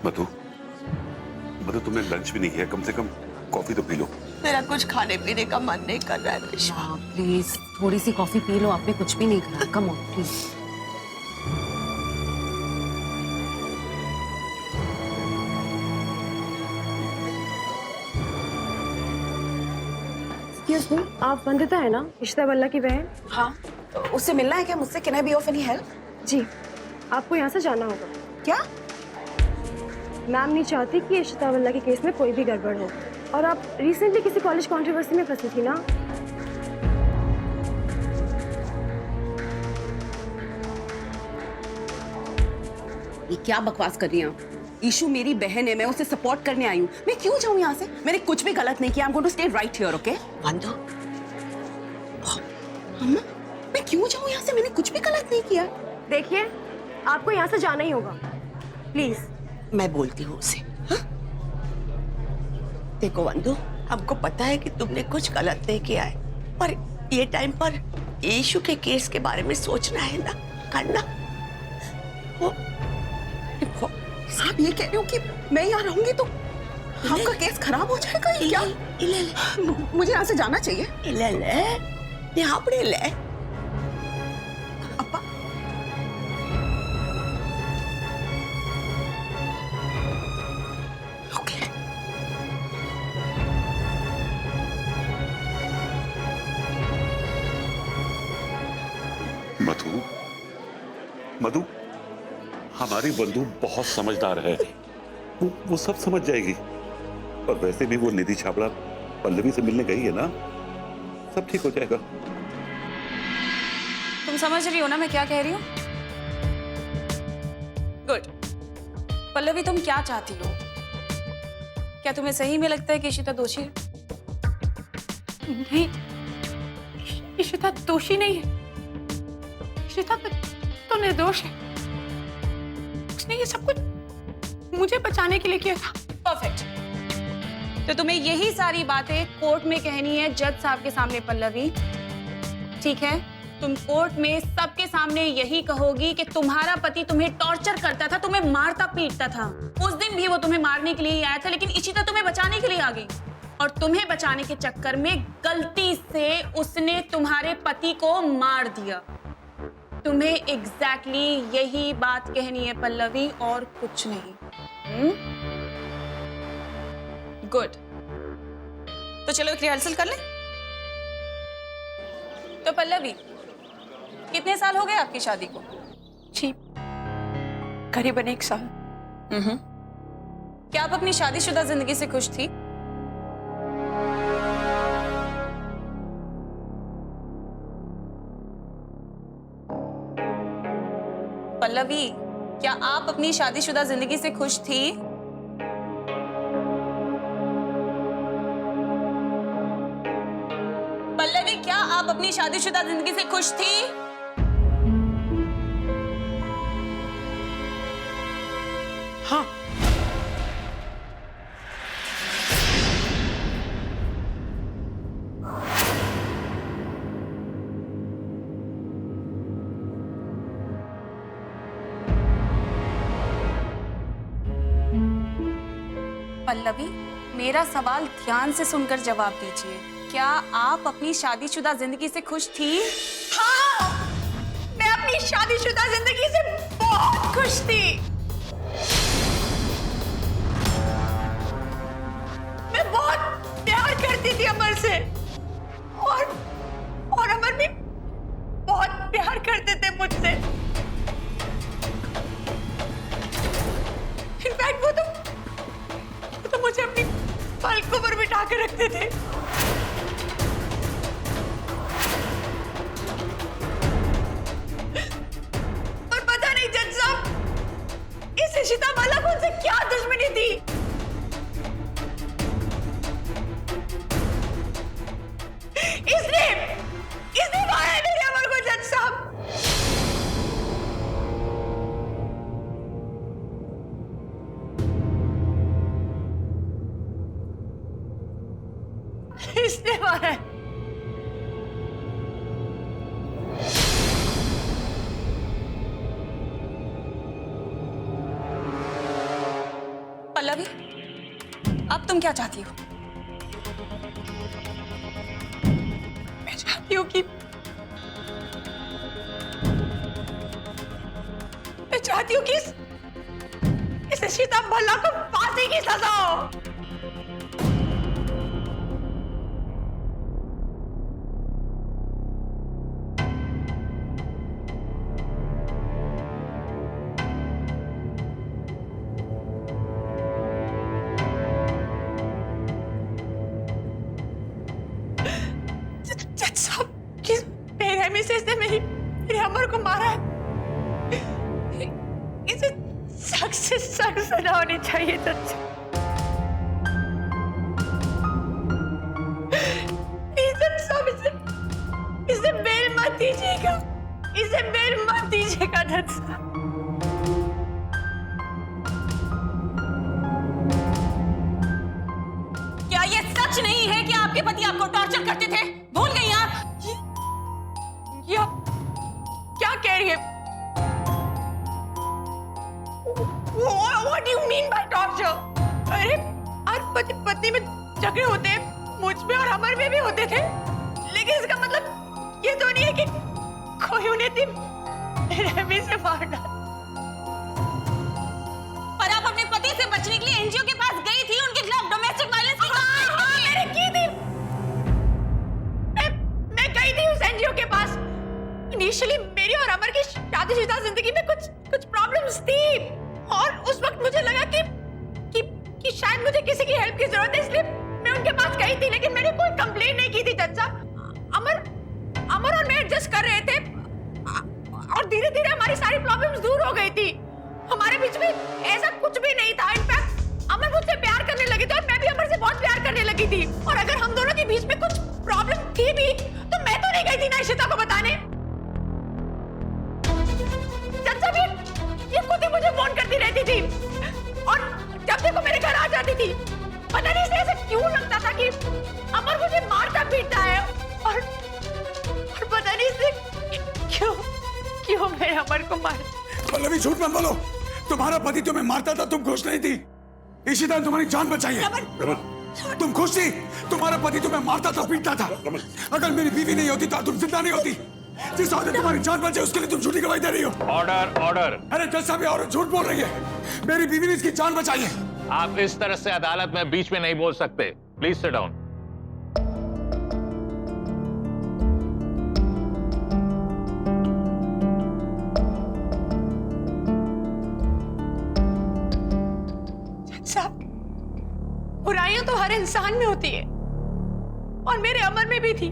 मधु, मधु तुमने लंच भी नहीं किया, कम से कम कॉफी तो पी लो। मेरा कुछ खाने पीने का मन नहीं कर रहा है विश्वा। प्लीज थोड़ी सी कॉफी पी लो, आपने कुछ भी नहीं खाया। Come on please. Excuse me, आप वंदिता है ना, इशिता बल्ला की बहन? हाँ, तो उससे मिलना है क्या मुझसे? Can I be of any help? जी, आपको यहाँ से जाना होगा। क्या? मैम नहीं चाहती कि इशिता बल्ला के केस में कोई भी गड़बड़ हो। और आप रिसेंटली किसी कॉलेज कंट्रोवर्सी में फंसी थी ना? ये क्या बकवास कर रही हैं आप? ईशु मेरी बहन है, मैं उसे सपोर्ट करने आई हूँ। मैं क्यों जाऊँ यहाँ से? मैंने कुछ भी गलत नहीं किया। I am going to stay right here, okay? वंदु, अम्मा, मैं क्यों जाऊँ यहाँ से? मैंने कुछ भी गलत नहीं किया। देखिए, आपको यहाँ से जाना ही होगा, प्लीज। मैं बोलती हूँ उसे। हाँ? देखो वंदु, हमको पता है कि तुमने कुछ गलत नहीं किया है, पर ये टाइम पर यीशु के केस के बारे में सोचना है ना, करना। वो आप ये कह रहे हो कि मैं यहाँ रहूंगी तो आपका केस खराब हो जाएगा या क्या? मुझे यहाँ से जाना चाहिए। यहाँ पर ले। अप्पा, ओके। मधु, मधु, हमारी बंधु बहुत समझदार है, वो सब समझ जाएगी। और वैसे भी वो निधि छाबड़ा पल्लवी से मिलने गई है ना, सब ठीक हो जाएगा। तुम समझ रही हो ना मैं क्या कह रही हूँ? गुड। पल्लवी, तुम क्या चाहती हो? क्या तुम्हें सही में लगता है कि इशिता दोषी है? नहीं, इशिता दोषी नहीं है। इशिता तो निर्दोष है। उसने ये सब कुछ मुझे बचाने के लिए किया था। परफेक्ट। तो तुम्हें यही सारी बातें कोर्ट में कहनी है जज साहब के सामने पल्लवी, ठीक है? तुम कोर्ट में सबके सामने यही कहोगी कि तुम्हारा पति तुम्हें टॉर्चर करता था, तुम्हें मारता पीटता था। उस दिन भी वो तुम्हें मारने के लिए ही आया था, लेकिन इशिता तुम्हें बचाने के लिए आ गई। और तुम्हें बचाने के चक्कर में गलती से उसने तुम्हारे पति को मार दिया। तुम्हें एग्जैक्टली यही बात कहनी है पल्लवी, और कुछ नहीं। गुड। तो चलो एक रिहर्सल कर ले। तो पल्लवी, कितने साल हो गए आपकी शादी को? जी, करीबन 1 साल। क्या आप अपनी शादीशुदा जिंदगी से खुश थी? पल्लवी, क्या आप अपनी शादीशुदा जिंदगी से खुश थी? पल्लवी, क्या आप अपनी शादीशुदा जिंदगी से खुश थी? हाँ। पल्लवी, मेरा सवाल ध्यान से सुनकर जवाब दीजिए। क्या आप अपनी शादीशुदा जिंदगी से खुश थी? हाँ, मैं अपनी शादीशुदा जिंदगी से बहुत खुश थी। मैं बहुत प्यार करती थी अमर से, और अमर भी बहुत प्यार करते थे मुझसे। इनफैक्ट वो तो मुझे अपनी पलकों पर बिठा कर रखते थे। पर पता नहीं जज साहब, इस इशिता वाला को उनसे क्या दुश्मनी थी। इसने मारा है मेरे अमर को जज साहब। इसने मारा है। पल्लवी, अब तुम क्या चाहती हो? मैं चाहती हूँ कि इस इशिता भल्ला को फांसी की सजा हो। जज साहब, किस बेरहमी से इसने मेरे अमर को मारा है? इसे सख्त से सख्त सजा होनी चाहिए जज साहब। जज साहब, इसे बेल मत दीजिएगा, इसे बेल मत दीजिएगा जज साहब। क्या ये सच नहीं है कि आपके पति आपको टॉर्चर करते थे? भूल गई आप? ये क्या कह रही है? What do you mean by torture? अरे हर पति पत्नी में झगड़े होते हैं, मुझ में और अमर में भी होते थे, लेकिन इसका मतलब ये तो नहीं है कि कोई उन्हें बेरहमी से मार डाला। पर आप अपने पति से बचने के लिए एनजीओ के पास गई थी, उनके खिलाफ डोमेस्टिक वायलेंस की मैंने की थी। मैं गई थी उस एनजीओ के पास। इनिशियली मेरी और अमर की शादीशुदा जिंदगी में कुछ प्रॉब्लम्स थी, और उस वक्त मुझे लगा कि शायद मुझे किसी की हेल्प की जरूरत है, इसलिए मैं उनके पास गई थी, लेकिन मैंने कोई कंप्लेंट नहीं की थी जज साहब। अमर और मैं एडजस्ट कर रहे थे, और धीरे धीरे हमारी सारी प्रॉब्लम्स दूर हो गई थी। हमारे बीच में ऐसा कुछ भी नहीं था। इनफैक्ट अमर मुझसे प्यार करने लगी थी और मैं भी अमर से बहुत प्यार करने लगी थी, और अगर हम दोनों के बीच में कुछ प्रॉब्लम थी भी तो मैं तो नहीं गई थी ना इशिता को बताने। जज साहब, ये खुद ही मुझे फोन करती रहती थी, और जब देखो मेरे घर आ जाती थी। पता नहीं इसे ऐसे क्यों लगता था कि अमर मुझे मारता पीटता है, और पता नहीं इसे क्यों मेरे अमर को मार। पल्लवी, झूठ मत बोलो। तुम्हारा पति तुम्हें मारता था, तुम खुश नहीं थी। इशिता ने तुम्हारी जान बचाई है। तुम खुश थी? तुम्हारा पति तुम्हें मारता था, पीटता था। अगर मेरी बीवी नहीं होती तो तुम जिंदा नहीं होती। जिस औरत ने तुम्हारी जान बचाई उसके लिए तुम झूठी गवाही दे रही हो। Order, order. अरे जज साहब, ये औरत झूठ बोल रही है। मेरी बीवी ने इसकी जान बचाई है। आप इस तरह से अदालत में बीच में नहीं बोल सकते। Please sit down. बुराइयां तो हर इंसान में होती है, और मेरे अमर में भी थी।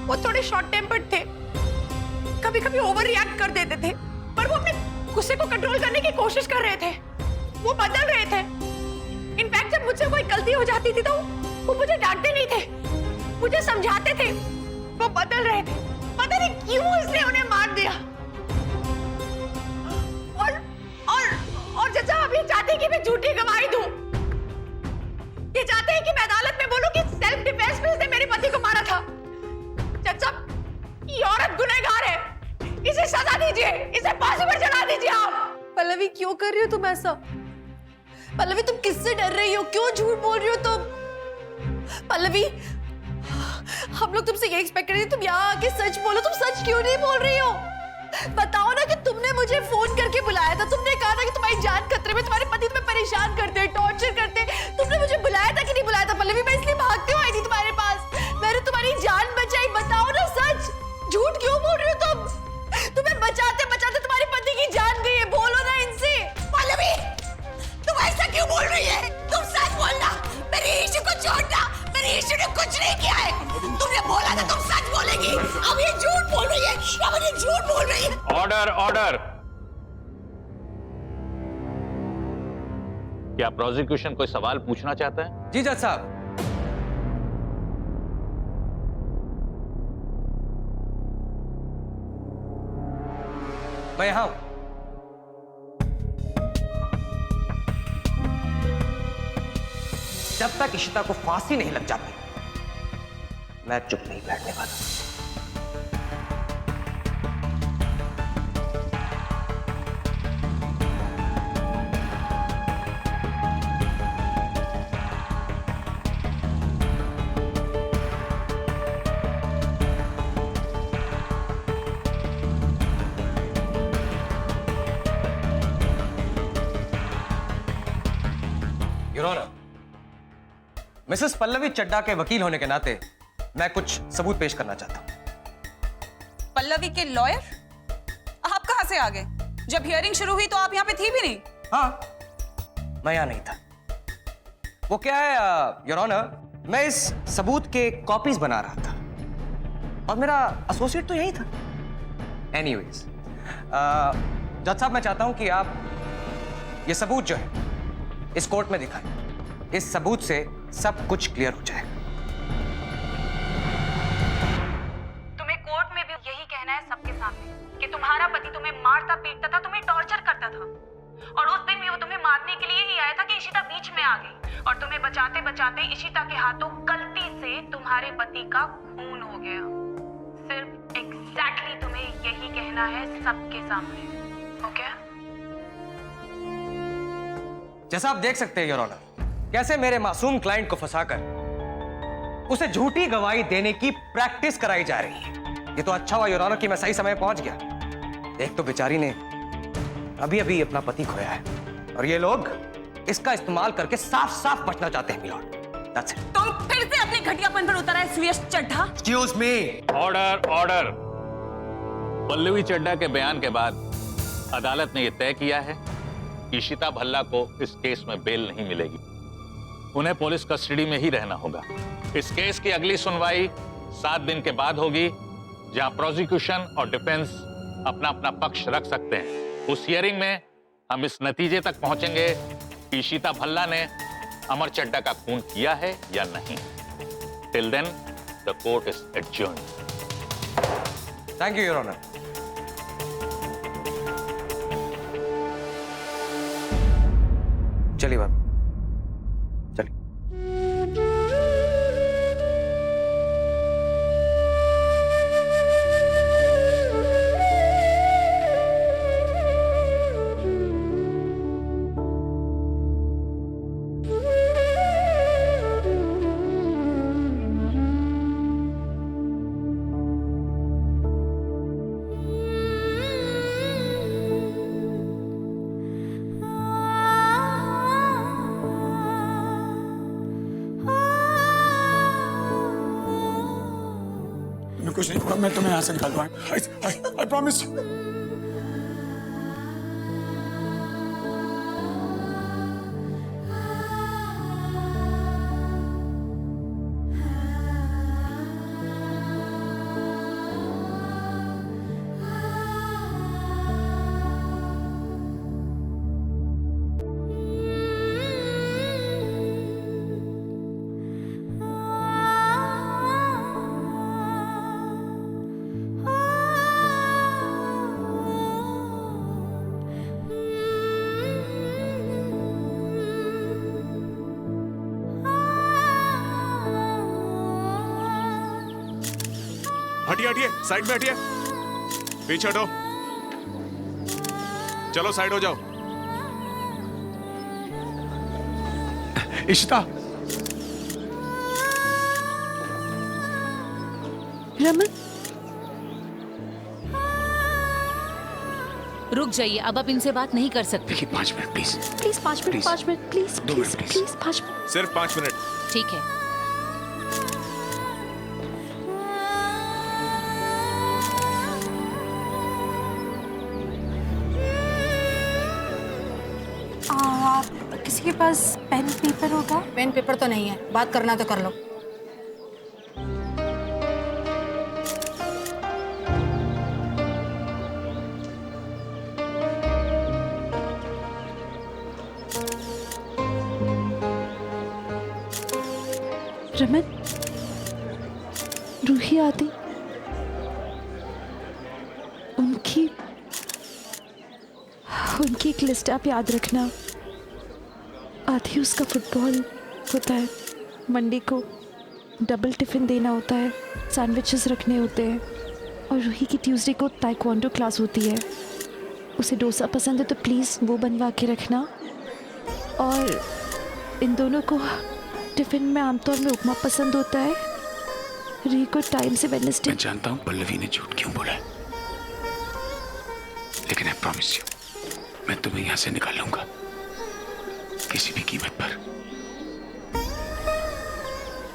वो थोड़े शॉर्ट टेम्पर्ड थे, कभी कभी ओवर रिएक्ट कर देते थे, पर वो अपने गुस्से को कंट्रोल करने की कोशिश कर रहे थे। वो बदल रहे थे। इनफैक्ट जब मुझसे कोई गलती हो जाती थी तो वो मुझे डांटते नहीं थे, मुझे समझाते थे। वो बदल रहे थे। पता नहीं क्यों इसने उन्हें मार दिया। और जज साहब ये चाहते हैं कि मैं झूठी गवाही दूं। ये चाहते हैं कि मैं अदालत में बोलूं कि सेल्फ डिफेंस में इसने मेरे पति को मारा था। जज साहब, ये औरत गुनहगार है, इसे सजा दीजिए, इसे फांसी पर चढ़ा दीजिए आप। पल्लवी, क्यों कर रही हो तुम ऐसा? पल्लवी, तुम किससे डर रही हो? क्यों झूठ बोल रही हो तुम? पल्लवी, हम लोग तुमसे ये एक्सपेक्ट कर रहे थे, तुम यहाँ आके सच बोलो। तुम सच क्यों नहीं बोल रही हो? बताओ ना कि तुमने मुझे फोन करके बुलाया था, तुमने कहा था कि तुम्हारी जान खतरे में, तुम्हारे पति तुम्हें परेशान करते हैं, टॉर्चर करते हैं। तुमने मुझे बुलाया था कि नहीं बुलाया था पल्लवी? मैं इसलिए भागते हुए आई थी तुम्हारे पास, मैंने तुम्हारी जान बचाई। बताओ ना सच, झूठ क्यों बोल रही हो तुम? तुम्हें बचाते बचाते तुम्हारे पति की जान गई है, बोलो ना इनसे। पल्लवी, तुम ऐसा क्यों बोल रही है? तुम सच बोलना, मेरी इशू को छोड़ना। मेरी इशू ने कुछ नहीं किया है। तुमने बोला था तुम सच बोलेगी, अब ये झूठ बोल रही है, अब ये झूठ बोल रही है। Order, order. क्या प्रोसिक्यूशन कोई सवाल पूछना चाहता है? जी जज साहब। मैं यहां हूं। जब तक इशिता को फांसी नहीं लग जाती मैं चुप नहीं बैठने वाला। Your honour, Mrs Pallavi Chadha के वकील होने के नाते मैं कुछ सबूत पेश करना चाहता हूं। पल्लवी के लॉयर? आप कहां से आ गए? जब हियरिंग शुरू हुई तो आप यहाँ पे थी भी नहीं। हाँ, मैं यहां नहीं था। वो क्या है योर ऑनर, मैं इस सबूत के कॉपीज बना रहा था और मेरा एसोसिएट तो यही था। एनीवेज, जज साहब, मैं चाहता हूं कि आप ये सबूत जो है इस कोर्ट में दिखाएं। इस सबूत से सब कुछ क्लियर हो जाएगा। तुम्हें कोर्ट में भी यही कहना है सबके सामने कि तुम्हारा पति तुम्हें मारता पीटता था, तुम्हें टॉर्चर करता था, और उस दिन भी वो तुम्हें मारने के लिए ही आया था कि इशिता बीच में आ गई और तुम्हें बचाते बचाते इशिता के हाथों गलती से तुम्हारे पति का खून हो गया। सिर्फ एग्जैक्टली तुम्हें यही कहना है सबके सामने, ओके? जैसा आप देख सकते हैं योर ऑनर, कैसे मेरे मासूम क्लाइंट को फंसाकर उसे झूठी गवाही देने की प्रैक्टिस कराई जा रही है। ये तो अच्छा हुआ योर ऑनर कि मैं सही समय पहुंच गया। एक तो बेचारी ने अभी अभी अपना पति खोया है और ये लोग इसका इस्तेमाल करके साफ साफ बचना चाहते हैं मिलॉर्ड। That's it. तुम फिर से अपने घटियापन पर उतर आए Suyash Chadha. Excuse me. Order, order. Pallavi Chadha के बयान के बाद अदालत ने यह तय किया है कि इशिता भल्ला को इस केस में बेल नहीं मिलेगी। उन्हें पुलिस कस्टडी में ही रहना होगा। इस केस की अगली सुनवाई 7 दिन के बाद होगी, जहां प्रोसिक्यूशन और डिफेंस अपना अपना पक्ष रख सकते हैं। उस हियरिंग में हम इस नतीजे तक पहुंचेंगे कि इशिता भल्ला ने अमर चड्ढा का खून किया है या नहीं। Till then the court is adjourned. Thank you your honour. चलिए बाबू, चलिए। कुछ नहीं होगा, मैं तुम्हें यहाँ से निकाल दूंगा। I promise you. हटिए हटिए, साइड में हटिए, पीछे हटो, चलो साइड हो जाओ। इशिता, रमन, रुक जाइए, अब आप इनसे बात नहीं कर सकते। देखिए 5 minute please. Please 5 minute, 5 minute please, 2 minute please. Please 5 minute. सिर्फ 5 मिनट। ठीक है। किसी के पास पेन पेपर होगा? पेन पेपर तो नहीं है, बात करना तो कर लो। रमन, रूही आदि उनकी एक लिस्ट आप याद रखना। आधी उसका फुटबॉल होता है, मंडे को डबल टिफिन देना होता है, सैंडविचेस रखने होते हैं, और रूही की ट्यूसडे को ताइक्वांडो क्लास होती है। उसे डोसा पसंद है तो प्लीज़ वो बनवा के रखना। और इन दोनों को टिफिन में आमतौर में उपमा पसंद होता है। रूही को टाइम से वेडनेसडे। मैं जानता हूँ पल्लवी ने झूठ क्यों बोला है, लेकिन आई प्रॉमिस यू मैं तुम्हें यहाँ से निकाल लूंगा। किसी भी कीमत पर।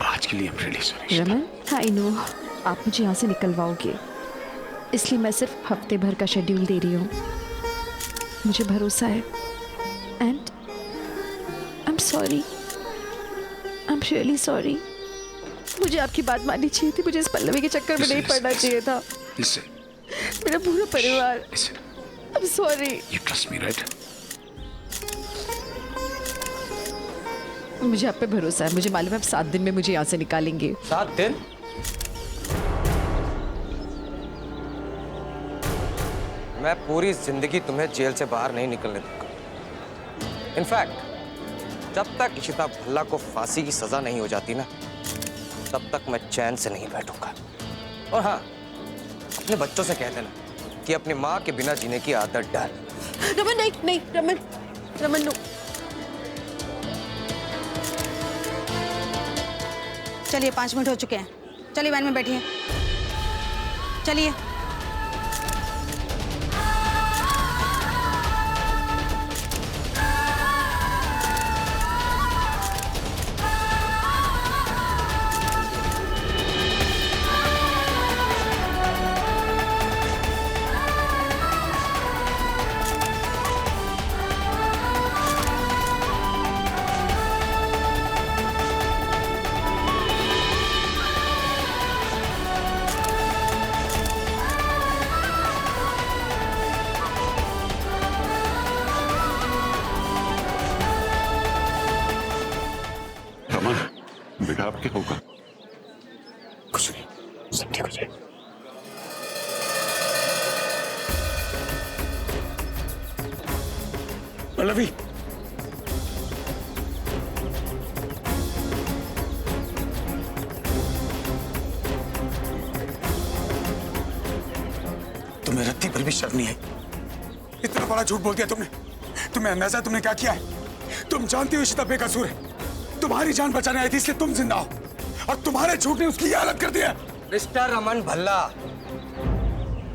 आज के लिए I'm really sorry। Raman, I know आप मुझे यहाँ से निकलवाओगे, इसलिए मैं सिर्फ हफ्ते भर का शेड्यूल दे रही हूँ। मुझे भरोसा है and I am sorry, I am really sorry. मुझे आपकी बात माननी चाहिए थी, मुझे इस पल्लवी के चक्कर में नहीं पड़ना चाहिए था। मेरा पूरा परिवार, I am sorry. You trust me, right? मुझे आप पे भरोसा है, मुझे मालूम है आप 7 दिन में मुझे यहाँ से निकालेंगे। 7 दिन? मैं पूरी जिंदगी तुम्हें जेल से बाहर नहीं निकलने दूंगा। इनफैक्ट जब तक इशिता भल्ला को फांसी की सजा नहीं हो जाती ना, तब तक मैं चैन से नहीं बैठूंगा। और हाँ, अपने बच्चों से कह देना कि अपनी माँ के बिना जीने की आदत डाल। रमन नहीं नहीं, रमन रमन नो। चलिए 5 मिनट हो चुके हैं, चलिए वैन में बैठिए, चलिए। बेटा अब क्या होगा? कुछ नहीं, सब ठीक हो जाए। पल्लवी, तुम्हें रत्ती पर भी शर्म नहीं आई? इतना बड़ा झूठ बोल दिया तुमने। तुम्हें अंदाजा है तुमने क्या किया है? तुम जानती हो इशिता बेकसूर है, तुम्हारी जान बचाने आई थी इसलिए तुम जिंदा हो, और तुम्हारे झूठ ने उसकी हालत कर दिया। मिस्टर रमन भल्ला,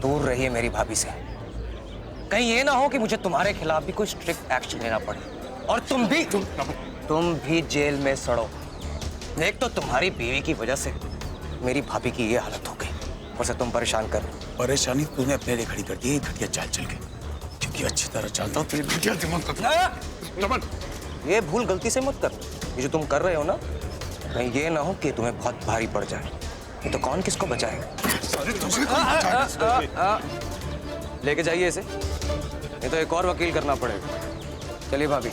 दूर रहिए मेरी भाभी से। कहीं ये ना हो कि मुझे तुम्हारे खिलाफ भी कोई स्ट्रिक्ट एक्शन लेना पड़े और तुम भी जेल में सड़ो। एक तो तुम्हारी बीवी की वजह से मेरी भाभी की ये हालत हो गई, और से तुम परेशान कर। परेशानी तूने अपने लिए खड़ी कर दी, घटिया चाल चल गई, क्योंकि अच्छी तरह जानता हूँ तेरे घटिया दिमाग का। ये भूल गलती से मत कर। ये जो तुम कर रहे हो ना, कहीं ये ना हो कि तुम्हें बहुत भारी पड़ जाए, ये तो कौन किसको बचाएगा। लेके जाइए इसे, नहीं तो एक और वकील करना पड़ेगा। चलिए भाभी।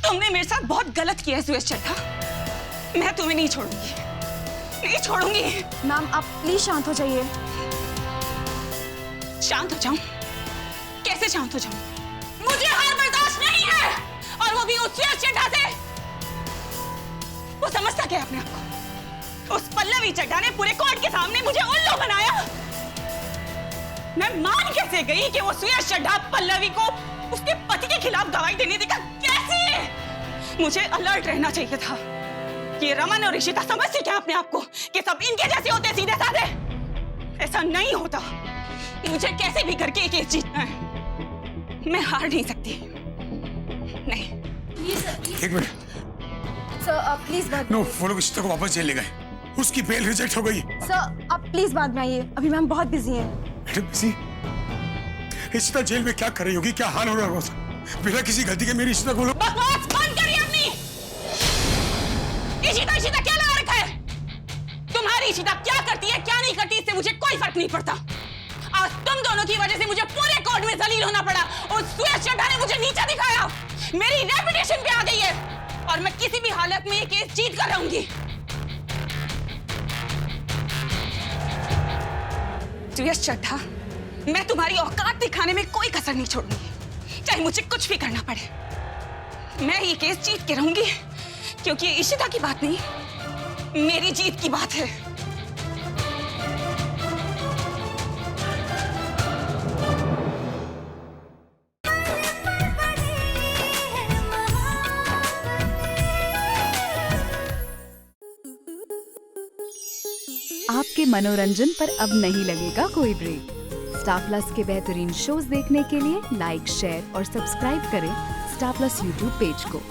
तुमने मेरे साथ बहुत गलत किया है सुरेश चड्ढा। मैं तुम्हें नहीं छोड़ूंगी, नहीं छोड़ूंगी। मैम आप प्लीज शांत हो जाइए। शांत हो जाऊं? कैसे शांत हो जाऊं? मुझे हार बर्दाश्त नहीं है, और वो भी उस सुरेश चड्ढा से। वो समझता क्या है अपने आप को? उस पल्लवी चड्ढा ने पूरे कोर्ट के सामने मुझे उल्लू बनाया। मैं मान कैसे गई कि वो सुरेश चड्ढा पल्लवी को उसके पति के खिलाफ गवाही देने देगा? कैसे? मुझे अलर्ट रहना चाहिए था। ये रमन और इशिता समझती क्या अपने आप को कि सब इनके जैसे होते सीधे साधे? ऐसा नहीं होता। मुझे कैसे भी करके ये केस जीतना है। मैं हार नहीं सकती। नहीं। एक मिनट सर आप प्लीज बात। नो, वो लोग इशिता को वापस जेल ले गए, उसकी बेल रिजेक्ट हो गई। सर आप प्लीज बाद में आइए, अभी मैम बहुत बिजी हैं। बिजी? इशिता जेल में क्या कर रही होगी, क्या हाल हो रहा होगा बिना किसी गलती के मेरी इशिता को लोग। बकवास बंद करिए अपनी। इशिता क्या लगा रखा है? तुम्हारी इशिता क्या करती है क्या नहीं करती इससे मुझे कोई फर्क नहीं पड़ता। आज तुम दोनों की वजह से मुझे पूरे कोर्ट में जलील होना पड़ा, और सुरेश चड्ढा ने मुझे नीचा दिखाया। मेरी रेपुटेशन पे आ गई है, और मैं किसी भी हालत में ये केस जीत कर रहूंगी। सुरेश चड्ढा, मैं तुम्हारी औकात दिखाने में कोई कसर नहीं छोड़ूंगी, चाहे मुझे कुछ भी करना पड़े। मैं ये केस जीत के रहूंगी, क्योंकि ये इशिता की बात नहीं, मेरी जीत की बात है। आपके मनोरंजन पर अब नहीं लगेगा कोई ब्रेक। स्टार प्लस के बेहतरीन शोज देखने के लिए लाइक, शेयर और सब्सक्राइब करें स्टार प्लस यूट्यूब पेज को।